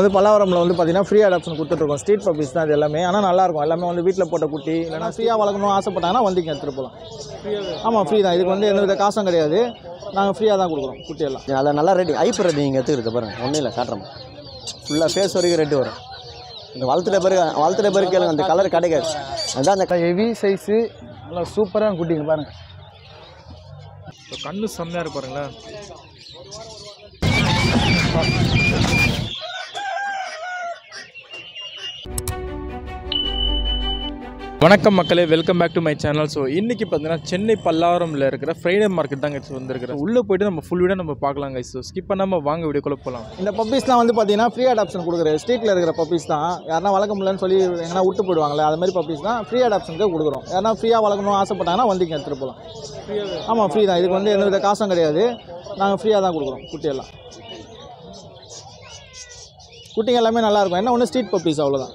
வந்து பல்லாவரம்ல வந்து பார்த்தீங்கன்னா ஃப்ரீ அடாப்ஷன் கொடுத்துட்ருக்கோம். ஸ்ட்ரீட் பப்பீஸ் தான் இது எல்லாமே. ஆனால் நல்லாயிருக்கும். எல்லாமே வந்து வீட்டில் போட்ட குட்டி இல்லைனா ஃப்ரீயாக வளர்க்கணும்னு ஆசைப்பட்டாங்கன்னா வண்டிக்கு எடுத்துகிட்டு போகலாம். ஆமாம், ஃப்ரீ தான். இதுக்கு வந்து எந்தவித காசும் கிடையாது. நாங்கள் ஃப்ரீயாக தான் கொடுக்குறோம் குட்டியெல்லாம். அதில் நல்லா ரெடி ஐப்பர் ரெடி நீங்கள் எடுத்துக்கிட்டு பாருங்கள். ஒன்றும் இல்லை, காட்டுறோம். ஃபுல்லாக ஃபேஸ் வரைக்கும் ரெட்டு வரும். இந்த வளர்த்துற பிறகு கேளுங்க, அந்த கலர் கிடைக்காது. அதுதான் அந்த ஹெவி சைஸு நல்லா சூப்பராக குட்டிங்க பாருங்கள். இப்போ கண்ணு செம்மையாக இருக்கு பாருங்களேன். வணக்கம் மக்களே, welcome back to my channel. So இன்றைக்கி பார்த்தீங்கன்னா சென்னை பல்லாவரமில் இருக்கிற ஃப்ரைடே மார்க்கெட் தாங்க வந்துருக்கிறேன். உள்ளே போய்ட்டு நம்ம ஃபுல் வீடியோ நம்ம பார்க்கலாங்க. ஸோ ஸ்கிப் பண்ணாமல் வாங்க வீடியோக்குள்ளே போகலாம். இந்த பப்பீஸ்லாம் வந்து பார்த்தீங்கன்னா ஃப்ரீ அடாப்ஷன் கொடுக்குறேன். ஸ்ட்ரீட்டில் இருக்கிற பப்பீஸ் தான். யாருனா வளர்க்க முடியலன்னு சொல்லி எங்கன்னா விட்டு போயிடுவாங்களே, அது மாதிரி பப்பீஸ் தான் ஃப்ரீ அடாப்ஷனுக்கு கொடுக்குறோம். யாருனா ஃப்ரீயாக வளர்க்கணும்னு ஆசைப்பட்டாங்கன்னா வண்டிக்கு எடுத்துகிட்டு போகலாம். ஆமாம், ஃப்ரீ தான். இதுக்கு வந்து எந்தவித காசும் கிடையாது. நாங்கள் ஃப்ரீயாக தான் கொடுக்குறோம் குட்டியெல்லாம். குட்டிங்க எல்லாமே நல்லாயிருக்கும். என்ன ஒன்று ஸ்ட்ரீட் பப்பீஸ், அவ்வளோதான்.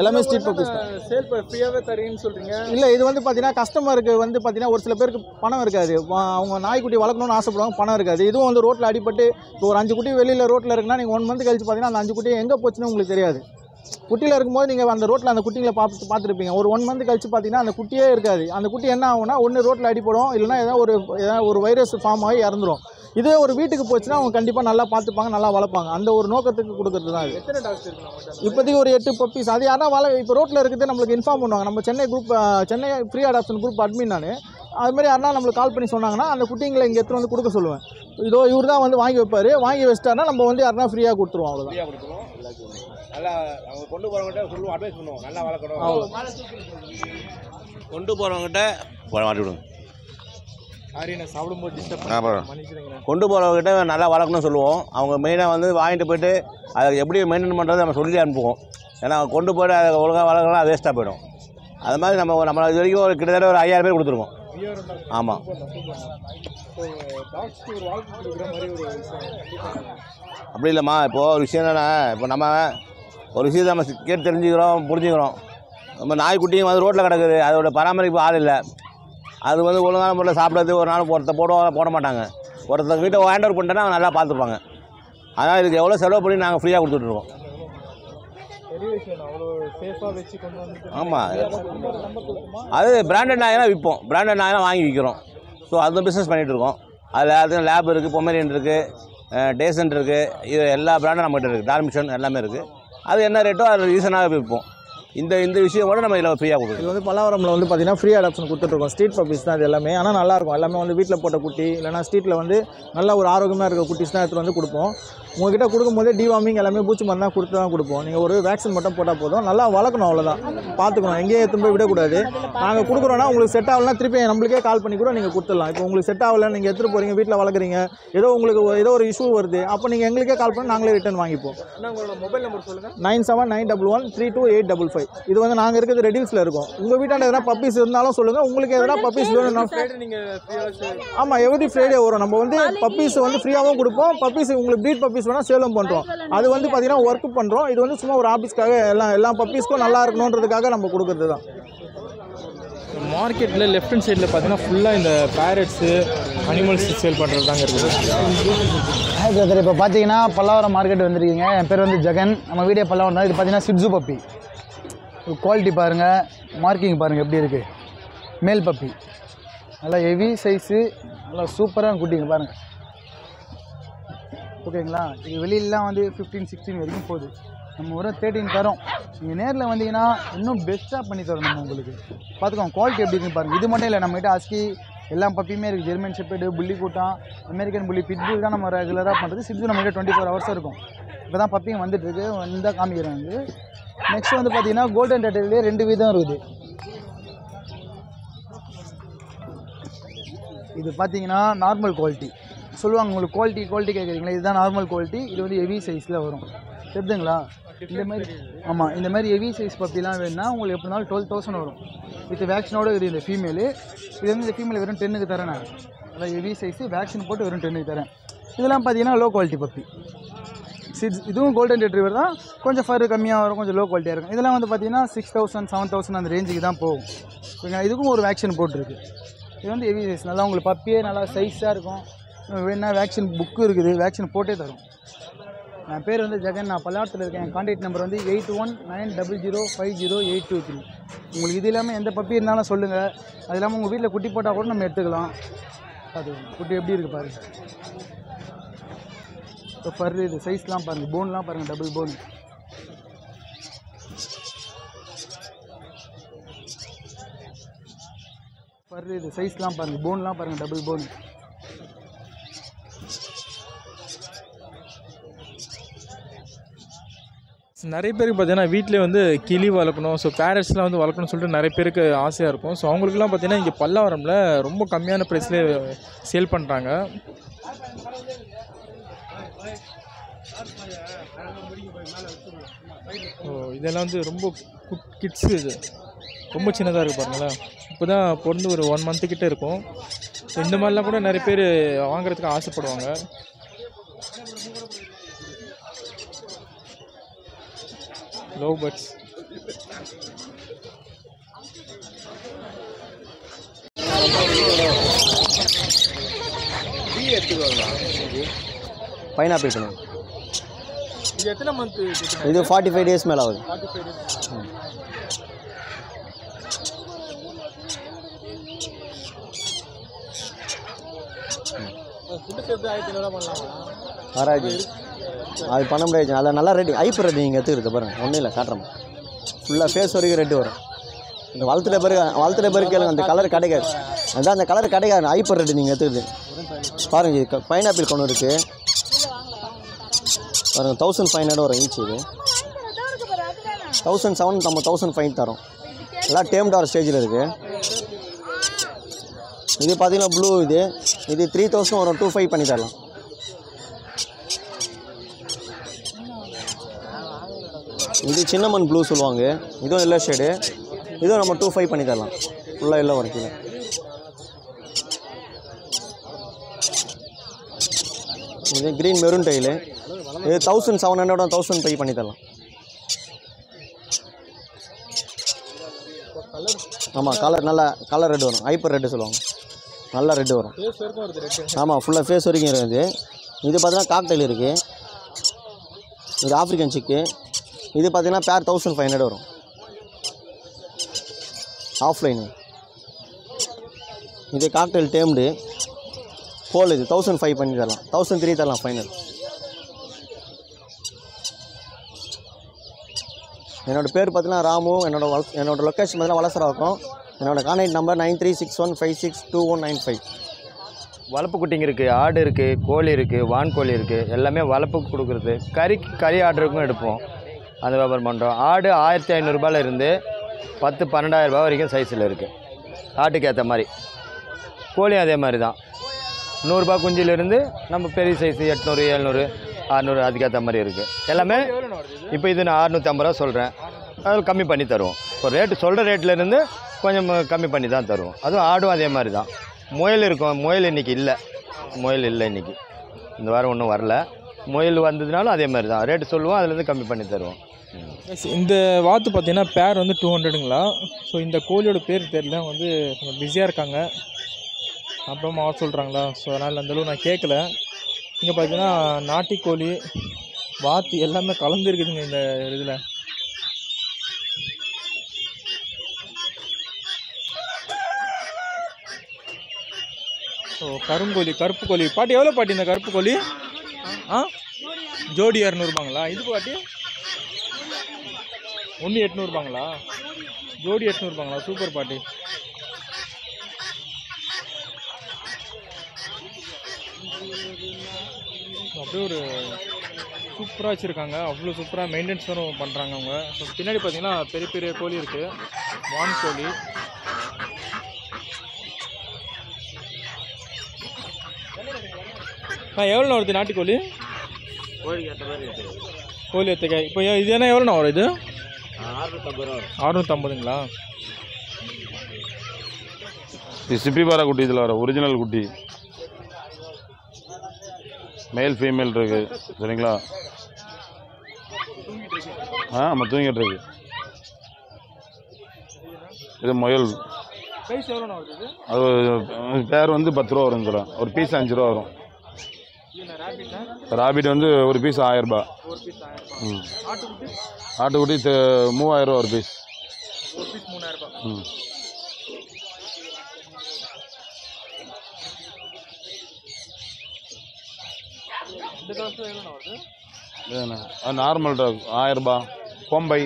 எல்லாமே ஸ்ட்ரீட் பப்பீஸ் தான். சேல் ஃப்ரீயாகவே தரீங்கன்னு சொல்கிறீங்க. இல்லை, இது வந்து பார்த்தீங்கன்னா கஸ்டமருக்கு வந்து பார்த்தீங்கன்னா ஒரு சில பேருக்கு பணம் இருக்காது. அவங்க நாய்க்குட்டி வளர்க்கணும்னு ஆசைப்படுவாங்க, பணம் இருக்காது. இதுவும் வந்து ரோட்டில் அடிப்பட்டு இப்போ ஒரு 5 குட்டி வெளியில் ரோட்டில் இருக்குன்னா நீங்கள் 1 மந்த் கழிச்சு பார்த்தீங்கன்னா அந்த 5 குட்டி எங்கே போச்சுன்னு உங்களுக்கு தெரியாது. குட்டியில் இருக்கும்போது நீங்கள் அந்த ரோட்டில் அந்த குட்டிங்களை பார்த்துருப்பீங்க. ஒரு 1 மந்த் கழிச்சு பார்த்தீங்கன்னா அந்த குட்டியே இருக்காது. அந்த குட்டி என்ன ஆகும்னா, ஒன்று ரோட்டில் அடிப்படும், இல்லைனா ஏதாவது ஒரு வைரஸ் ஃபார்ம் ஆகி இறந்துடும். இதே ஒரு வீட்டுக்கு போச்சுன்னா அவங்க கண்டிப்பாக நல்லா பார்த்துப்பாங்க, நல்லா வளர்ப்பாங்க. அந்த ஒரு நோக்கத்துக்கு கொடுக்குறது தான் இது. எத்தனை டாக்ஸ் இருக்கு இப்போதைக்கு ஒரு 8 பப்பீஸ். அது யாரா இப்போ ரோட்டில் இருக்குது நம்மளுக்கு இன்ஃபார்ம் பண்ணுவாங்க. நம்ம Chennai free adoption group admin நான். அது மாதிரி யாருனா நம்மளுக்கு கால் பண்ணி சொன்னாங்கன்னா அந்த குட்டிங்களை இங்கே எடுத்துகிட்டு வந்து கொடுக்க சொல்லுவேன். இதோ இவர் தான் வந்து வாங்கி வைப்பார். வாங்கி வச்சிட்டாருன்னா நம்ம வந்து யாருனா ஃப்ரீயாக கொடுத்துருவோம். அவ்வளோதான். நல்லா அவங்க கொண்டு போகிறவங்ககிட்ட சொல்லுவோம், அட்வைஸ் பண்ணுவோம், நல்லா வளர்க்கணும். கொண்டு போகிறவங்ககிட்ட மாட்டி விடுங்க. சாப்பிடும்போது கொண்டு போகிறவங்ககிட்ட நல்லா வளர்க்கணும்னு சொல்லுவோம். அவங்க மெயினாக வந்து வாங்கிட்டு போய்ட்டு அதை எப்படி மெயின்டைன் பண்ணுறது நம்ம சொல்லி அனுப்புவோம். ஏன்னா கொண்டு போய்ட்டு அதை ஒழுங்காக வளர்க்கலாம், அது வேஸ்ட்டாக போயிடும். அது மாதிரி நம்ம இது வரைக்கும் ஒரு கிட்டத்தட்ட ஒரு 5000 பேர் கொடுத்துருக்கோம். ஆமாம். அப்படி இல்லைம்மா, இப்போது ஒரு விஷயம் என்னென்னா, இப்போ நம்ம ஒரு விஷயத்தை நம்ம கேட்டு தெரிஞ்சுக்கிறோம், புரிஞ்சுக்கிறோம். நம்ம நாய்க்குட்டியும் வந்து ரோட்டில் கிடக்குது, அதோட பராமரிப்பு ஆள் இல்லை. அது வந்து ஒழுங்கான முறையில் சாப்பிட்றது ஒரு நாள் போட மாட்டாங்க. ஒருத்தர் வீட்டை ஹேண்ட் ஓவர் பண்ணிட்டேன்னா அவங்க நல்லா பார்த்துப்பாங்க. அதனால் இதுக்கு எவ்வளோ செலவு பண்ணி நாங்கள் ஃப்ரீயாக கொடுத்துட்ருக்கோம். ஆமாம், அது பிராண்டட் நாயெல்லாம் விற்போம். பிராண்டட் நாயெல்லாம் வாங்கி விற்கிறோம். ஸோ அந்த பிஸ்னஸ் பண்ணிகிட்ருக்கோம். அதில் அது லேப் இருக்குது, பொமேரியன் இருக்குது, டேசன் இருக்குது. இது எல்லா பிராண்டும் நம்மகிட்ட இருக்குது. டார்மிஷன் எல்லாமே இருக்குது. அது என்ன ரேட்டோ அது ரீசனாக விற்போம். இந்த விஷயம் கூட நம்ம இதில் ஃப்ரீயாக கொடுக்குறோம். இது வந்து பல்லாவரமில் வந்து பார்த்தீங்கன்னா ஃப்ரீ அடாப்ஷன் கொடுத்துட்ருக்கோம். ஸ்ட்ரீட் பப்பீஸ் தான் இது எல்லாமே. ஆனால் நல்லாயிருக்கும். எல்லாமே வந்து வீட்டில் போட்ட குட்டி இல்லைனா ஸ்ட்ரீட்டில் வந்து நல்ல ஒரு ஆரோக்கியமாக இருக்க குட்டிஸ் தான் எடுத்துகிட்டு வந்து கொடுப்போம். உங்கள்கிட்ட கொடுக்கும்போதே டிவார்மிங் எல்லாமே பூச்சி மருந்து தான் கொடுத்து தான் கொடுப்போம். நீங்கள் ஒரு வேக்சின் மட்டும் போட்டால் போதும். நல்லா வளர்க்கணும், அவ்வளோதான். பார்த்துக்கணும், எங்கேயும் எடுத்து போய் விடக்கூடாது. நாங்கள் கொடுக்குறோன்னா உங்களுக்கு செட் ஆகலைன்னா திருப்பி நம்மளுக்கே கால் பண்ணி கூட நீங்கள் கொடுத்துடலாம். இப்போ உங்களுக்கு செட் ஆகலை, நீங்கள் எடுத்துகிட்டு போகிறீங்க, வீட்டில் வளர்க்குறீங்க, உங்களுக்கு ஏதோ ஒரு இஷ்யூ வருது, அப்போ நீங்கள் எங்களுக்கே கால் பண்ணி நாங்களே ரிட்டர்ன் வாங்கிப்போம். உங்களோட மொபைல் நம்பர் சொல்லுங்கள். 9791132855. இது வந்து நாங்கள் இருக்கிறது ரெடில்ஸில் இருக்கும். உங்கள் வீட்டாண்ட எதனா பப்பீஸ் இருந்தாலும் சொல்லுங்கள். உங்களுக்கு எதனா பப்பீஸ் வேணும்னா ஆமாம், எவ்ரி ஃப்ரைடே வரும். நம்ம வந்து பப்பீஸ் வந்து ஃப்ரீயாகவும் கொடுப்போம். பப்பீஸ் உங்களுக்கு ப்ரீட் பப்பீஸ் வேணால் சேலும் பண்ணுறோம். அது வந்து பார்த்தீங்கன்னா ஒர்க் பண்ணுறோம். இது வந்து சும்மா ஒரு ஆஃபீஸ்க்காக எல்லா பப்பீஸ்க்கும் நல்லா இருக்கணுன்றதுக்காக நம்ம கொடுக்குறது தான். மார்க்கெட்டில் லெஃப்ட் ஹேண்ட் சைடில் பார்த்தீங்கன்னா ஃபுல்லாக இந்த பேரட்ஸு அனிமல்ஸ் சேல் பண்ணுறது தாங்க இருக்குது. பிரதர், இப்போ பார்த்தீங்கன்னா பல்லாவரம் மார்க்கெட் வந்திருக்கீங்க. என் பேர் வந்து ஜெகன். நம்ம வீடியோ பல்லாவரம் தான். இது பார்த்தீங்கன்னா சிட்ஸு பப்பி. குவாலிட்டி பாருங்கள், மார்க்கிங் பாருங்கள் எப்படி இருக்குது. மேல் பப்பி நல்லா ஹெவி சைஸு, நல்லா சூப்பராக குட்டிங்க பாருங்கள். ஓகேங்களா? இது வெளியிலலாம் வந்து 15-16 வரைக்கும் போகுது. நம்ம ஒரு 13 தரோம். நீங்கள் நேரில் வந்தீங்கன்னா இன்னும் பெஸ்ட்டாக பண்ணி தரோம் நம்ம உங்களுக்கு. பார்த்துக்கோங்க குவாலிட்டி எப்படி இருக்குன்னு பாருங்கள். இது மட்டும் இல்லை, நம்மகிட்ட அஸ்கி எல்லா பப்பியுமே இருக்குது. ஜெர்மன் ஷெப்பர்டு, புள்ளி கூட்டம், அமெரிக்கன் புள்ளி, பிட்புல் தான் நம்ம ரெகுலராக பண்ணுறது. சிட்ஸு நம்மகிட்ட 24 ஹவர்ஸ் இருக்கும். இப்போ தான் பப்பியும் வந்துட்டுருக்கு, வந்தால் காமிக்கிறேன். வந்து நெக்ஸ்ட் வந்து பார்த்தீங்கன்னா கோல்டன் ரெட்ரீவர்லேயே 2 விதம் இருக்குது. இது பார்த்தீங்கன்னா நார்மல் குவாலிட்டி சொல்லுவாங்க. உங்களுக்கு குவாலிட்டி கேட்குறீங்களா? இதுதான் நார்மல் குவாலிட்டி. இது வந்து ஹெவி சைஸில் வரும். தெரியுதுங்களா? இந்த மாதிரி ஆமாம், இந்த மாதிரி ஹெவி சைஸ் பப்பிலாம் வேணுன்னா உங்களுக்கு எப்படி இருந்தாலும் 12,000 வரும். வித் வேக்சினோடு இருக்குது இந்த ஃபீமேலு. இது வந்து இந்த ஃபீமேல் வெறும் 10க்கு தரேன் நான். அதான் ஹெவி சைஸு, வேக்சின் போட்டு வெறும் 10க்கு தரேன். இதெல்லாம் பார்த்தீங்கன்னா லோ குவாலிட்டி பப்பி. இதுவும் கோல்டன் ரெட்ரீவர் தான். கொஞ்சம் ஃபர் கம்மியாக வரும், கொஞ்சம் லோ குவாலிட்டியாக இருக்கும். இதெல்லாம் வந்து பார்த்தீங்கன்னா 6,000 7,000 அந்த ரேஞ்சுக்கு தான் போகும். ஓகேங்களா? இதுக்கும் ஒரு வேக்சின் போட்டிருக்கு. இது வந்து ஹெவி சைஸ். நல்லா உங்களுக்கு பப்பியே நல்லா சைஸாக இருக்கும். வேணா வேக்சின் புக்கு இருக்குது, வேக்சின் போட்டே தரும். என் பேர் வந்து ஜெகன். நான் பல்லாவரத்தில் இருக்கேன். என் கான்டாக்ட் நம்பர் வந்து 8190050823. உங்களுக்கு இது இல்லாமல் எந்த பப்பி இருந்தாலும் சொல்லுங்கள். அது இல்லாமல் உங்கள் வீட்டில் குட்டி போட்டால் கூட நம்ம எடுத்துக்கலாம். அது குட்டி எப்படி இருக்குது பாருங்கள். இப்போ ஃபர் இது சைஸ்லாம் பாருங்கள், போன்லாம் பாருங்கள், டபுள் போன். ஃபர் இது சைஸ்லாம் பாருங்கள், போன்லாம் பாருங்கள், டபுள் போன். நிறைய பேருக்கு பார்த்தீங்கன்னா வீட்டிலே வந்து கிளி வளர்க்கணும், ஸோ பேரட்ஸ்லாம் வந்து வளர்க்கணும்னு சொல்லிட்டு நிறைய பேருக்கு ஆசையாக இருக்கும். ஸோ அவங்களுக்குலாம் பார்த்தீங்கன்னா இங்கே பல்லாவரமில் ரொம்ப கம்மியான ப்ரைஸ்லேயே சேல் பண்ணுறாங்க. ஸோ இதெல்லாம் வந்து ரொம்ப கிட்ஸு, இது ரொம்ப சின்னதாக இருக்குது பாருங்களேன். இப்போ தான் பொண்ணு ஒரு 1 month கிட்டே இருக்கும். ஸோ இந்த மாதிரிலாம் கூட நிறைய பேர் வாங்குறதுக்கு ஆசைப்படுவாங்க. Love birds. பைனாப்பிள் பண்ணுங்க. இது எத்தனை மந்த்? இது 45 days மேலே ஆகுது. 45 days. ஃபுட்டு சேர்த்து 1500 பண்ணலாமா? வராது, அது பண்ண முடியாது. அதில் நல்லா ரெடி ஐப்பர் ரெடி நீங்கள் எடுத்துக்கிறது பாருங்கள். ஒன்றும் இல்லை, காட்டுறோம். ஃபுல்லாக ஃபேஸ் வரைக்கும் ரெட்டு வரும். இந்த வளர்த்துட்ட பிறகு கேளுங்க, அந்த கலர் கிடைக்காது. அதுதான் அந்த கலர் கிடைக்காது. ஐப்பர் ரெடி நீங்கள் எடுத்துக்கிறது பாருங்கள். இது பைனாப்பிள் கொண்டு இருக்குது பாருங்கள். 1500 வரும் ஈச். இது 1700 நம்ம 1500 தரோம். எல்லாம் டேம்ட் ஆகிற ஸ்டேஜில் இருக்குது. இது பார்த்தீங்கன்னா ப்ளூ. இது 3000 வரும். 2500 பண்ணி தரலாம். இது சின்னமன் ப்ளூ சொல்லுவாங்க. இதுவும் எல்லோ ஷேடு. இதுவும் நம்ம 2500 பண்ணி தரலாம். ஃபுல்லாக எல்லோ வரும் கீழே. இது க்ரீன் மெரூன் டைலு. இது 1700 1500 பண்ணி தரலாம். ஆமாம், கலர் ரெட் வரும். ஹைப்பர் ரெட்டு சொல்லுவாங்க. நல்லா ரெட்டு வரும். ஆமாம், ஃபுல்லாக ஃபேஸ் வரைக்கும் இருக்குது. இது பார்த்தீங்கன்னா காக்டைல் இருக்குது. இது ஆஃப்ரிக்கன் சிக்கு. இது பார்த்தீங்கன்னா பேர் 1500 வரும். ஆஃப்லைனு. இது காக்டைல் டேம்டு போல். இது 1500 பண்ணி தரலாம். 1300 தரலாம் ஃபைனல். என்னோடய பேர் பார்த்தீங்கன்னா ராமு. என்னோடய லொக்கேஷன் பார்த்தீங்கன்னா வளசராக்கம். என்னோடய கான்டாக்ட் நம்பர் 9361562195. வளர்ப்பு குட்டிங்க இருக்குது, ஆடு இருக்குது, கோழி இருக்குது, வான்கோழி இருக்குது. எல்லாமே வளர்ப்புக்கு கொடுக்குறது. கறி ஆர்டருக்கும் எடுப்போம், அந்த வியாபாரம் பண்ணுறோம். ஆடு 1500 ரூபாயில் இருந்து 10-12,000 ரூபா வரைக்கும் சைஸில் இருக்குது. ஆட்டுக்கு ஏற்ற மாதிரி. கோழியும் அதே மாதிரி தான். 100 ரூபா குஞ்சிலிருந்து நம்ம பெரிய சைஸு 800, 700, 600 அதுக்கேற்ற மாதிரி இருக்குது. எல்லாமே இப்போ இது நான் 650 ரூபா சொல்கிறேன். அதில் கம்மி பண்ணி தருவோம். இப்போ ரேட்டு சொல்கிற ரேட்லேருந்து கொஞ்சம் கம்மி பண்ணி தான் தருவோம். அதுவும் ஆடும் அதே மாதிரி தான். முயல் இருக்கும். முயல் இன்றைக்கி இல்லை. இன்றைக்கி இந்த வாரம் ஒன்றும் வரல. முயல் வந்ததுனாலும் அதே மாதிரி தான் ரேட்டு சொல்லுவோம். அதுலேருந்து கம்மி பண்ணி தருவோம். இந்த வாத்து பார்த்தீங்கன்னா பேர் வந்து 200ங்களா. ஸோ இந்த கோழியோட பேர் தெரியல, வந்து கொஞ்சம் பிஸியாக இருக்காங்க. அப்புறமா அவர் சொல்கிறாங்களா, ஸோ அதனால் அந்தளவு நான் கேட்கல. இங்கே பார்த்தீங்கன்னா நாட்டி கோழி, வாத்து எல்லாமே கலந்து இருக்குதுங்க இந்த இதில். ஸோ கருங்கோழி, கருப்பு கோழி. பாட்டி எவ்வளோ பாட்டி இந்த கருப்பு கோழி? ஜோடி 200 இது பாட்டி 1 800 ஜோடி 800 சூப்பர் பாட்டி. அப்படியே ஒரு சூப்பராக வச்சுருக்காங்க. அவ்வளோ சூப்பராக மெயின்டெனன்ஸும் பண்ணுறாங்க அவங்க. ஸோ பின்னாடி பார்த்தீங்கன்னா பெரிய பெரிய கோழி இருக்குது. வான் கோழி. எவ்வளோண்ணா வருது நாட்டுக்கோழி? கோழி எத்தக்காய். இப்போ இது என்ன எவ்வளோண்ணா வரும்? இது 650ங்களா? இது சிப்பிபாரா குட்டி. இதில் வர ஒரிஜினல் குட்டி. மேல் ஃபீமேல் இருக்குது. சரிங்களா? ஆமாம், தூங்கிட்டு இருக்கு. இது முயல். அது பேர் வந்து 10 ரூபா வரும். இதில் ஒரு பீஸ் 5 ரூபா வரும். ராபிட் வந்து ஒரு பீஸ் 1000 ரூபா. ஒரு பீஸ் 1000 ரூபாய். ம். ஆட்டுக்குட்டி ஆட்டுக்குட்டி 3000 ரூபா ஒரு பீஸ். ஒரு பீஸ் 3000 ரூபாய். ம். இந்த காசுல எவ்வளோ வருது? இதுதானே அது நார்மல் டாக் 1000 ரூபா. கோம்பை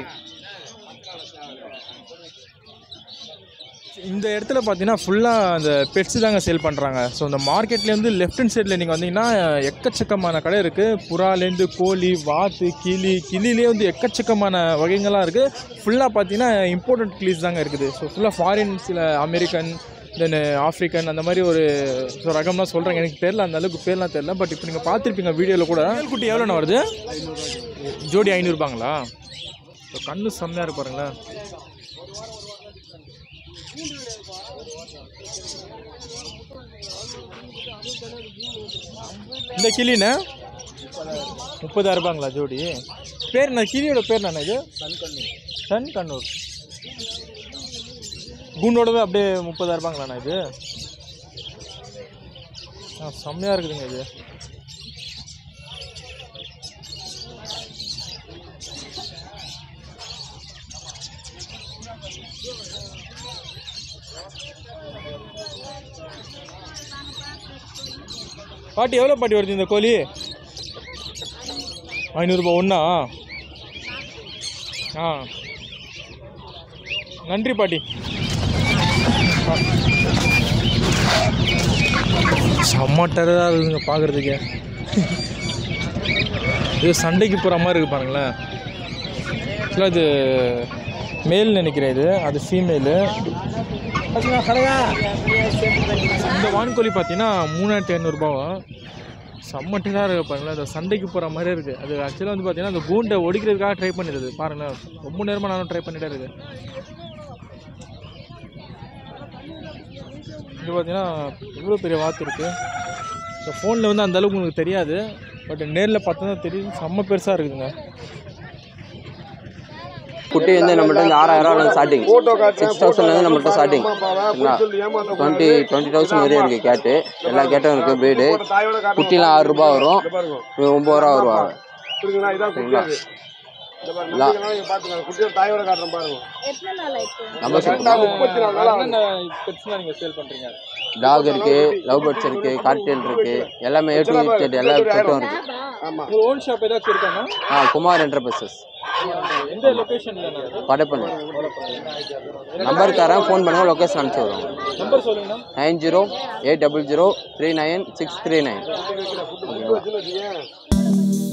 இந்த இடத்துல பார்த்தீங்கன்னா ஃபுல்லாக அந்த பெட்ஸு தாங்க சேல் பண்ணுறாங்க. ஸோ இந்த மார்க்கெட்லேருந்து லெஃப்ட் ஹேண்ட் சைடில் நீங்கள் வந்தீங்கன்னா எக்கச்சக்கமான கடை இருக்குது. புறாலேருந்து கோழி, வாத்து, கிளிலே வந்து எக்கச்சக்கமான வகைகள்லாம் இருக்குது. ஃபுல்லாக பார்த்தீங்கன்னா இம்போர்ட்டட் கிளீஸ் தாங்க இருக்குது. ஸோ ஃபுல்லாக ஃபாரின், சில அமெரிக்கன், தென் ஆஃப்ரிக்கன் அந்த மாதிரி ஒரு ரகம்லாம் சொல்கிறாங்க. எனக்கு தெரில, அந்த அளவுக்கு பேர்லாம் தெரில. பட் இப்போ நீங்கள் பார்த்துருப்பீங்க வீடியோவில் கூட. குட்டி எவ்வளோண்ணா வருது? ஜோடி 500 ரூபாங்களா? இப்போ கண்ணு செம்மையாக இருக்கு பாருங்களேன். இந்த கிளிண்ணே 30,000 ரூபாங்களா ஜோடி? பேர் என்ன கிளியோட பேர் என்ன இது? சன் கண்ணூர். கூண்டோடவே அப்படியே 30,000 ரூபாங்களாண்ணா இது? செம்மையாக இருக்குதுங்க இது. பாட்டி எவ்வளோ பாட்டி வருது இந்த கோழி? 500 ரூபாய் ஒன்றா? ஆ, நன்றி பாட்டி. செம்ம டெரராக இருக்குதுங்க பார்க்குறதுக்கு. இது சண்டைக்கு போகிற மாதிரி இருக்குது பாருங்களேன். இல்லை இது மேல் நினைக்கிறேன், இது அது ஃபீமேலு. இந்த வான்கோழி பார்த்தீங்கன்னா 3500 ரூபாவா? செம்ம டெரராக இருக்குது பாருங்களேன். அது சண்டைக்கு போகிற மாதிரியே இருக்குது. அது ஆக்சுவலாக வந்து பார்த்தீங்கன்னா அந்த கூண்டை ஒடிக்கிறதுக்காக ட்ரை பண்ணிடுது பாருங்களேன். ரொம்ப நேரமாக நானும் ட்ரை பண்ணிட்டே இருக்குது. இங்கே பார்த்தீங்கன்னா இவ்வளோ பெரிய வாத்து இருக்குது. ஸோ ஃபோனில் வந்து அந்தளவுக்கு உங்களுக்கு தெரியாது, பட் நேரில் பார்த்தா தான் தெரியும். செம்ம பெருசாக இருக்குதுங்க. குட்டி வந்து நம்மள்ட்ட வந்து 6000 ஸ்டார்டிங், 6000 நம்மள்ட்ட ஸ்டார்டிங். 20,000 வரையும் இருக்குது கேட்டு. எல்லா கேட்டும் இருக்குது. பீடு குட்டிலாம் 6 ரூபா வரும், 9 ரூபா வருவாங்க. சரிங்களா? டாக் இருக்கு, லவ் பேர்ட்ஸ் இருக்கு, காக்டெயில் இருக்கு, எல்லாமே A to Z எல்லா பெட்டும் இருக்கு. ஓன் ஷாப் ஏதாச்சும் இருக்காண்ணா? குமார் என்டர்பிரைசஸ், எந்த லொகேஷன்ல? படைப்பண்ணு. நம்பர் தரேன், ஃபோன் பண்ணுங்க, லொகேஷன் அனுப்பிச்சு விடுவோம். நம்பர் சொல்லுங்கண்ணா. 9080039639.